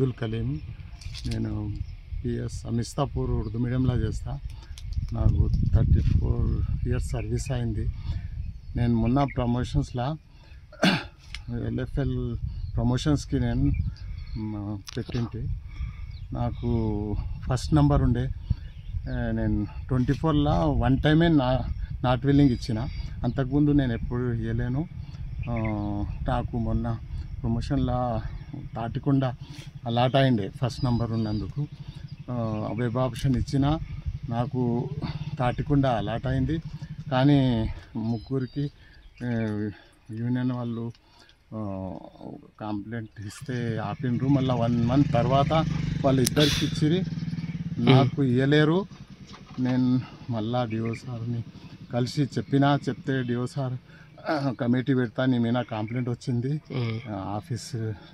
అబ్దుల్ కలీం. నేను పిఎస్ అమిస్తాపూర్ ఉర్దూ మీడియంలో చేస్తా. నాకు 34 years సర్వీస్ అయింది. నేను మొన్న ప్రమోషన్స్లో ఎల్ఎఫ్ఎల్ ప్రమోషన్స్కి నేను పెట్టింటి. నాకు ఫస్ట్ నెంబర్ ఉండే. నేను 24లో 1 టైమే నాట్ విల్లింగ్ ఇచ్చిన. అంతకుముందు నేను ఎప్పుడు ఇవ్వలేను. నాకు మొన్న ప్రమోషన్లో తాటికొండ అలాట్ అయిండే ఫస్ట్ నెంబర్ ఉన్నందుకు. వెబ్ ఆప్షన్ ఇచ్చిన నాకు తాటికొండ అలాట్ అయింది. కానీ ముగ్గురికి యూనియన్ వాళ్ళు కంప్లైంట్ ఇస్తే ఆపినరు. మళ్ళీ 1 month తర్వాత వాళ్ళు ఇద్దరికి ఇచ్చిరి, నాకు ఇవ్వలేరు. నేను మళ్ళా డిఓ సార్ని కలిసి చెప్తే డిఓ సార్ కమిటీ పెడతా, నీ మీద కంప్లైంట్ వచ్చింది ఆఫీస్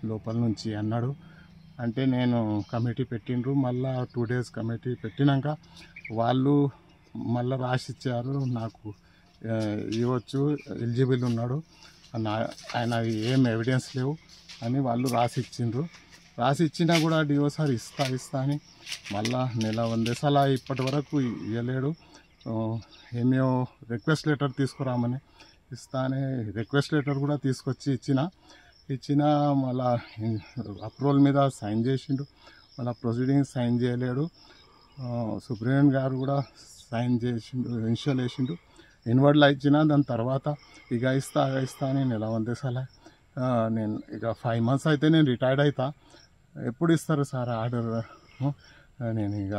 లోపల నుంచి అన్నాడు. అంటే నేను కమిటీ పెట్టిండ్రు. మళ్ళీ 2 days కమిటీ పెట్టినాక వాళ్ళు మళ్ళీ రాసిచ్చారు, నాకు ఇవ్వచ్చు, ఎలిజిబుల్ ఉన్నాడు, ఆయన ఏం ఎవిడెన్స్ లేవు అని వాళ్ళు రాసిచ్చిండ్రు. రాసిచ్చినా కూడా డిఓ సార్ ఇస్తా అని మళ్ళా నెల 100 సార్లు ఇప్పటి వరకు ఇవ్వలేడు. ఏమో రిక్వెస్ట్ లెటర్ తీసుకురామని ఇస్తానే రిక్వెస్ట్ లెటర్ కూడా తీసుకొచ్చి ఇచ్చిన మళ్ళా అప్రూవల్ మీద సైన్ చేసిండు. మళ్ళీ ప్రొసీడింగ్ సైన్ చేయలేడు. సుప్రీంటెండెంట్ గారు కూడా సైన్ చేసిండు, ఇనిషియల్ వేసిండు. ఇన్వర్డ్లో ఇచ్చిన దాని తర్వాత ఇక ఇస్తా అని నెల 100 సార్లు. నేను ఇక 5 months అయితే నేను రిటైర్డ్ అవుతా. ఎప్పుడు ఇస్తారు సార్ ఆర్డర్? నేను ఇక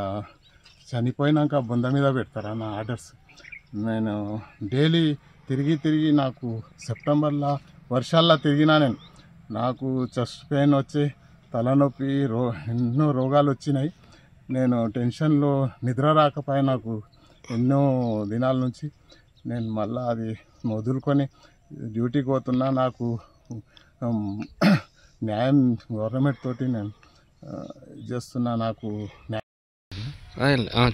చనిపోయినాక బొంద మీద పెడతారా నా ఆర్డర్స్? నేను డైలీ తిరిగి నాకు సెప్టెంబర్లో వర్షాల్లో తిరిగినా. నాకు చెస్ట్ పెయిన్ వచ్చి తలనొప్పి ఎన్నో రోగాలు వచ్చినాయి. నేను టెన్షన్లో నిద్ర రాకపోయా నాకు ఎన్నో దినాల నుంచి. నేను మళ్ళీ అది వదులుకొని డ్యూటీకి పోతున్నా. నాకు న్యాయం గవర్నమెంట్ తోటి నేను చేస్తున్నా. నాకు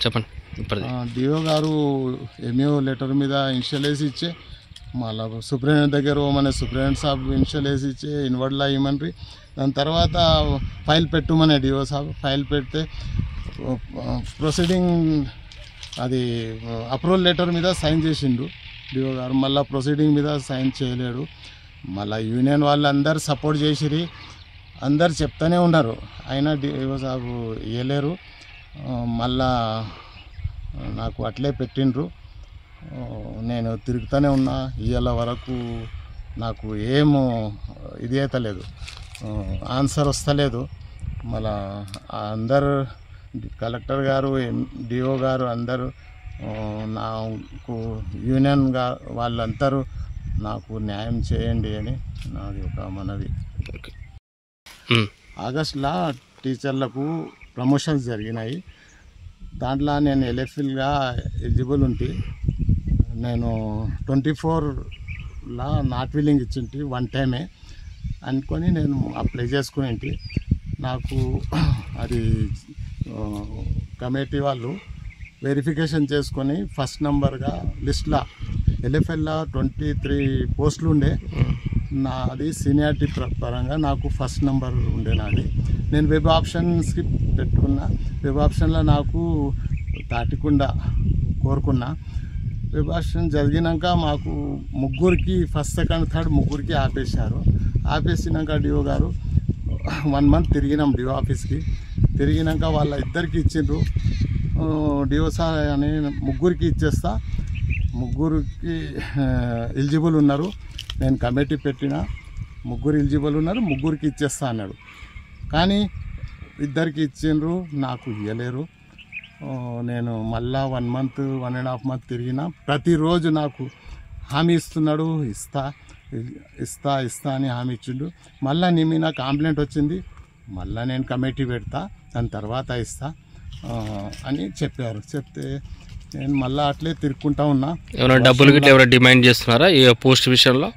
చెప్పండి. డిఓ గారు ఎంఏఓ లెటర్ మీద ఇనిషియల్ వేసి ఇచ్చే, మళ్ళీ సుప్రీంటెండెంట్ దగ్గర మన సుప్రీంటెండెంట్ సాబ్ ఇనిషియల్ వేసి ఇచ్చే ఇన్వర్డ్లో ఇవ్వమని. దాని తర్వాత ఫైల్ పెట్టుమనే డిఓ సాబ్ ఫైల్ పెడితే ప్రొసీడింగ్ అది అప్రూవల్ లెటర్ మీద సైన్ చేసిండు డిఓ గారు. మళ్ళీ ప్రొసీడింగ్ మీద సైన్ చేయలేడు. మళ్ళీ యూనియన్ వాళ్ళు అందరు సపోర్ట్ చేసిరి, అందరు చెప్తానే ఉన్నారు, అయినా డిఓ సాబు ఇవ్వలేరు. మళ్ళా నాకు అట్లే పెట్టిండ్రు. నేను తిరుగుతూనే ఉన్నా. ఇవాళ వరకు నాకు ఏమో ఇది అవుతలేదు, ఆన్సర్ వస్తలేదు. మళ్ళా అందరు కలెక్టర్ గారు, డిఓ గారు అందరూ నాకు యూనియన్ వాళ్ళందరూ నాకు న్యాయం చేయండి అని నాది ఒక మనవి. ఆగస్టులో టీచర్లకు ప్రమోషన్స్ జరిగినాయి. దాంట్లో నేను ఎల్ఎఫ్ఎల్గా ఎలిజిబుల్ ఉంటే నేను 24లో నాట్ విల్లింగ్ ఇచ్చింటి 1 టైమే అనుకొని నేను అప్లై చేసుకునేంటి. నాకు అది కమిటీ వాళ్ళు వెరిఫికేషన్ చేసుకొని ఫస్ట్ నెంబర్గా లిస్ట్లో ఎల్ఎఫ్ఎల్లో 23 పోస్టులు ఉండే. నాది సీనియారిటీ పరంగా నాకు ఫస్ట్ నెంబర్ ఉండే నాది. నేను వెబ్ ఆప్షన్స్కి పెట్టుకున్నా. వెబ్ ఆప్షన్లో నాకు తాటికొండ కోరుకున్నా. వెబ్ ఆప్షన్ జరిగినాక మాకు ముగ్గురికి ఫస్ట్ సెకండ్ థర్డ్ ముగ్గురికి ఆపేశారు. ఆపేసినాక డిఓ గారు 1 month తిరిగినాం డిఓ ఆఫీస్కి. తిరిగినాక వాళ్ళ ఇద్దరికి ఇచ్చిండ్రు. డిఓ సార్ అని ముగ్గురికి ఇచ్చేస్తా, ముగ్గురికి ఎలిజిబుల్ ఉన్నారు, నేను కమిటీ పెట్టిన, ముగ్గురు ఎలిజిబుల్ ఉన్నారు, ముగ్గురికి ఇచ్చేస్తా అన్నాడు. కానీ ఇద్దరికి ఇచ్చిండ్రు, నాకు ఇవ్వలేరు. నేను మళ్ళా 1 month 1.5 month తిరిగిన. ప్రతిరోజు నాకు హామీ ఇస్తున్నాడు, ఇస్తా అని హామీ ఇచ్చిండు. మళ్ళీ నీ మీద కంప్లైంట్ వచ్చింది, మళ్ళీ నేను కమిటీ పెడతా, దాని తర్వాత ఇస్తా అని చెప్పారు. చెప్తే నేను మళ్ళీ అట్లే తిరుక్కుంటా ఉన్నా. ఏమైనా డబ్బులు గిట్లా ఎవరైనా డిమాండ్ చేస్తున్నారా ఈ పోస్ట్ విషయంలో?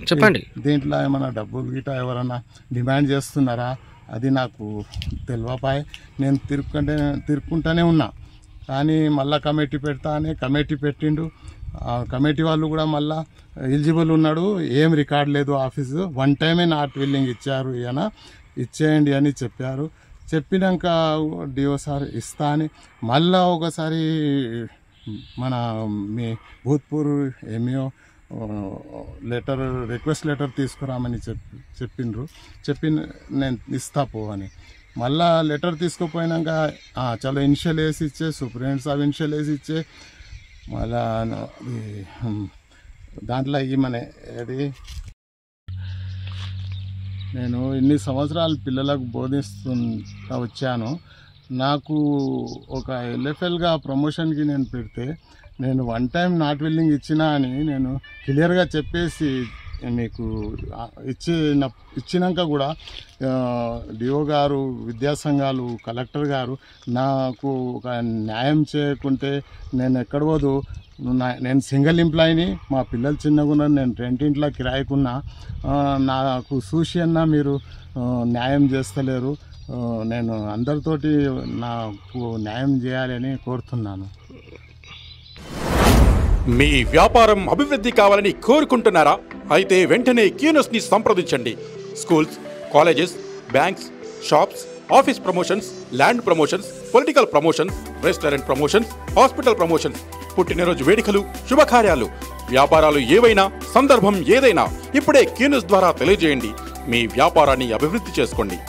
చెప్పండి. దీంట్లో ఏమైనా డబ్బులు గిట్లా ఎవరైనా డిమాండ్ చేస్తున్నారా అది నాకు తెలియపాయే. నేను తిరుక్కుంటూనే ఉన్నా. కానీ మళ్ళీ కమిటీ పెడతా అని కమిటీ పెట్టిండు. కమిటీ వాళ్ళు కూడా మళ్ళీ ఎలిజిబుల్ ఉన్నాడు, ఏం రికార్డ్ లేదు ఆఫీసు, 1 టైమే నాట్ విల్లింగ్ ఇచ్చారు ఈయన, ఇచ్చేయండి అని చెప్పారు. చెప్పినాక డిఓ సార్ ఇస్తా అని మళ్ళా ఒకసారి మన మీ భూత్పూర్ ఎంఈఓ రిక్వెస్ట్ లెటర్ తీసుకురామని చెప్పిండ్రు. నేను ఇస్తా పో అని. మళ్ళా లెటర్ తీసుకుపోయినాక చలో ఇనిషియల్ వేసి ఇచ్చే, సూపరింటెండెంట్ సాబ్ ఇనిషియల్ వేసి ఇచ్చే, మళ్ళా దాంట్లో అది నేను ఇన్ని సంవత్సరాలు పిల్లలకు బోధిస్తుంటా వచ్చాను. నాకు ఒక ఎల్ఎఫ్ఎల్గా ప్రమోషన్కి నేను పెడితే నేను 1 టైం నాట్ విల్లింగ్ ఇచ్చినా అని నేను క్లియర్గా చెప్పేసి మీకు ఇచ్చినాక కూడా డిఓ గారు, విద్యాసంఘాలు, కలెక్టర్ గారు నాకు ఒక న్యాయం చేయకుంటే నేను ఎక్కడ పోదు. నేను సింగిల్ ఎంప్లాయీని, మా పిల్లలు చిన్నగా ఉన్నారు, నేను రెంటింట్లో కిరాయికున్నా. నాకు చూసి అన్నా మీరు న్యాయం చేస్తలేరు. నేను అందరితోటి నాకు న్యాయం చేయాలని కోరుతున్నాను. మీ వ్యాపారం అభివృద్ధి కావాలని కోరుకుంటున్నారా? అయితే వెంటనే క్యూనస్ని సంప్రదించండి. Schools, colleges, banks, shops, office promotions, land promotions, political promotions, restaurant promotions, hospital promotions, పుట్టినరోజు వేడుకలు, శుభకార్యాలు, వ్యాపారాలు ఏవైనా, సందర్భం ఏదైనా ఇప్పుడే క్యూనస్ ద్వారా తెలియజేయండి. మీ వ్యాపారాన్ని అభివృద్ధి చేసుకోండి.